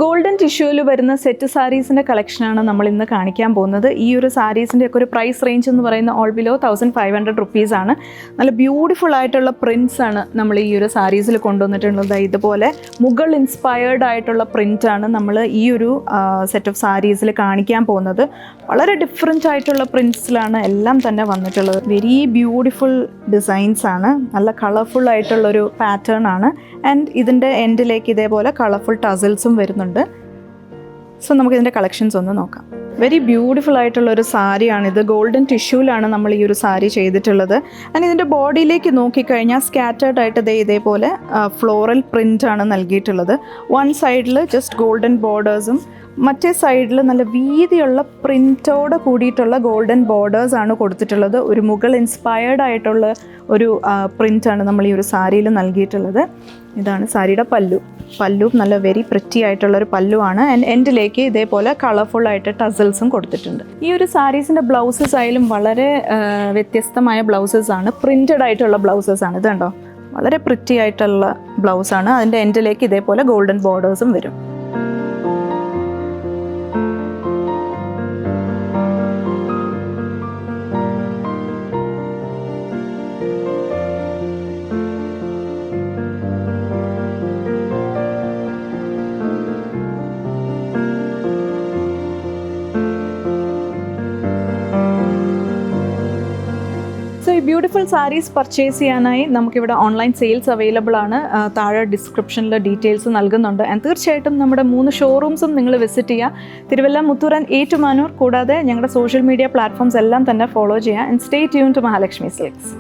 Golden ടിഷ്യൂവിൽ വരുന്ന set സാരീസിൻ്റെ കളക്ഷനാണ് നമ്മൾ ഇന്ന് കാണിക്കാൻ പോകുന്നത്. ഈ ഒരു സാരീസിൻ്റെ ഒക്കെ ഒരു പ്രൈസ് റേഞ്ച് എന്ന് പറയുന്ന ഓൾ ബിലോ 1500 റുപ്പീസ് ആണ്. നല്ല ബ്യൂട്ടിഫുൾ ആയിട്ടുള്ള പ്രിൻറ്റ്സ് ആണ് നമ്മൾ ഈ ഒരു സാരീസിൽ കൊണ്ടുവന്നിട്ടുള്ളത്. ഇതുപോലെ മുഗൾ ഇൻസ്പയർഡ് ആയിട്ടുള്ള പ്രിൻ്റാണ് നമ്മൾ ഈ ഒരു സെറ്റ് ഓഫ് സാരീസിൽ കാണിക്കാൻ പോകുന്നത്. വളരെ ഡിഫറെൻ്റ് ആയിട്ടുള്ള പ്രിൻറ്റ്സിലാണ് എല്ലാം തന്നെ വന്നിട്ടുള്ളത്. വെരി ബ്യൂട്ടിഫുൾ ഡിസൈൻസ് ആണ്. നല്ല കളർഫുൾ ആയിട്ടുള്ളൊരു പാറ്റേൺ ആണ്. ആൻഡ് ഇതിൻ്റെ എൻഡിലേക്ക് ഇതേപോലെ കളർഫുൾ ടസിൽസും വരുന്നുണ്ട്. സോ നമുക്കിതിൻ്റെ കളക്ഷൻസ് ഒന്ന് നോക്കാം. വെരി ബ്യൂട്ടിഫുൾ ആയിട്ടുള്ളൊരു സാരിയാണിത്. ഗോൾഡൻ ടിഷ്യൂലാണ് നമ്മൾ ഈ ഒരു സാരി ചെയ്തിട്ടുള്ളത്. ആൻഡ് ഇതിൻ്റെ ബോഡിയിലേക്ക് നോക്കിക്കഴിഞ്ഞാൽ സ്കാറ്റേർഡ് ആയിട്ട് ഇതേപോലെ ഫ്ലോറൽ പ്രിൻ്റാണ് നൽകിയിട്ടുള്ളത്. വൺ സൈഡിൽ ജസ്റ്റ് ഗോൾഡൻ ബോർഡേഴ്സും മറ്റേ സൈഡിൽ നല്ല വീതിയുള്ള പ്രിൻറ്റോട് കൂടിയിട്ടുള്ള ഗോൾഡൻ ബോർഡേഴ്സാണ് കൊടുത്തിട്ടുള്ളത്. ഒരു മുഗൾ ഇൻസ്പയർഡ് ആയിട്ടുള്ള ഒരു പ്രിൻ്റാണ് നമ്മൾ ഈ ഒരു സാരിയിൽ നൽകിയിട്ടുള്ളത്. ഇതാണ് സാരിയുടെ പല്ലു നല്ല വെരി പ്രിറ്റി ആയിട്ടുള്ളൊരു പല്ലുവാണ്. ആൻഡ് എൻഡിലേക്ക് ഇതേപോലെ കളർഫുള്ളായിട്ട് ടസിൽസും കൊടുത്തിട്ടുണ്ട്. ഈ ഒരു സാരീസിൻ്റെ ബ്ലൗസസ് ആയാലും വളരെ വ്യത്യസ്തമായ ബ്ലൗസസാണ്. പ്രിൻറ്റഡ് ആയിട്ടുള്ള ബ്ലൗസസാണ്. ഇത് കണ്ടോ, വളരെ പ്രിറ്റി ആയിട്ടുള്ള ബ്ലൗസാണ്. അതിൻ്റെ എൻഡിലേക്ക് ഇതേപോലെ ഗോൾഡൻ ബോർഡേഴ്സും വരും. സോ ഈ ബ്യൂട്ടിഫുൾ സാരീസ് പർച്ചേസ് ചെയ്യാനായി നമുക്കിവിടെ ഓൺലൈൻ സെയിൽസ് അവൈലബിൾ ആണ്. താഴെ ഡിസ്ക്രിപ്ഷനിൽ ഡീറ്റെയിൽസ് നൽകുന്നുണ്ട്. ആൻഡ് തീർച്ചയായിട്ടും നമ്മുടെ 3 ഷോറൂംസും നിങ്ങൾ വിസിറ്റ് ചെയ്യുക. തിരുവല്ല, മുത്തൂർ ആൻഡ് ഏറ്റുമാനൂർ. കൂടാതെ ഞങ്ങളുടെ സോഷ്യൽ മീഡിയ പ്ലാറ്റ്ഫോംസ് എല്ലാം തന്നെ ഫോളോ ചെയ്യുക. And stay tune to Mahalakshmi silks.